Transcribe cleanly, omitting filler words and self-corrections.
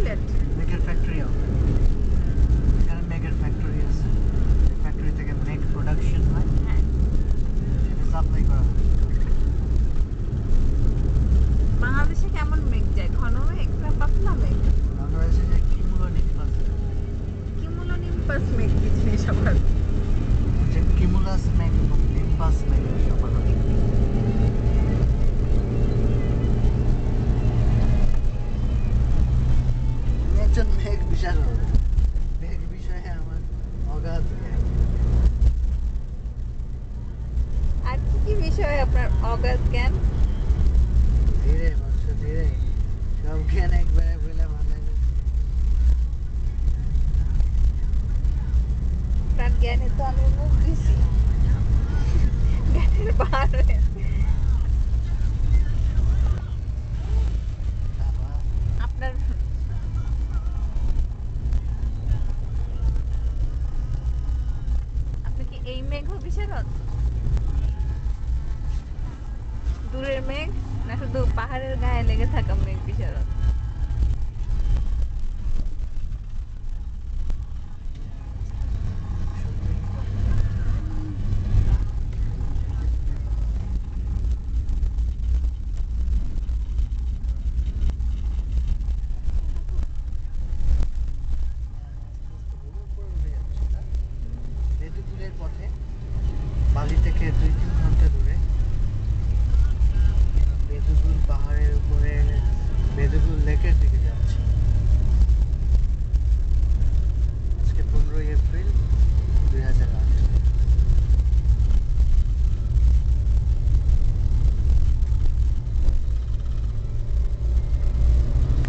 সিলেট? মেঘের ফ্যাক্টরি আছে এখানে, মেঘের ফ্যাক্টরি আছে, ফ্যাক্টরি থেকে মেঘ প্রোডাকশন হয়, হ্যাঁ। সেটা সাপ্লাই করা হয়। বাংলাদেশে কেমন মেঘ যায়? ঘন মেঘ না পাতলা মেঘ? বাংলাদেশে যে কিমুলোনিম্বাস, কিমুলোনিম্বাস মেঘ কি জিনিস আবার? যে কিমুলাস মেঘ এবং নিম্বাস মেঘের সমাহার। আমি একজন মেঘ বিশারদ, মেঘ বিষয়ে আমার অগাধ জ্ঞান। আর কি কি বিষয়ে আপনার অগাধ জ্ঞান? ধীরে বৎস ধীরে, সব জ্ঞান একবারে বলে ভালো লাগে। আপনার জ্ঞানে তো আমি মুখ দিছি, জ্ঞানের বাহারে। আপনার আপনি কি এই মেঘ বিশারদ? দূরের মেঘ না শুধু পাহাড়ের গায়ে লেগে থাকা মেঘ বিশারদ? বেদুপুরের পথে, বালি থেকে 2-3 ঘন্টা দূরে, বেদুপুর পাহাড়ের উপরে বেদুপুর লেকের দিকে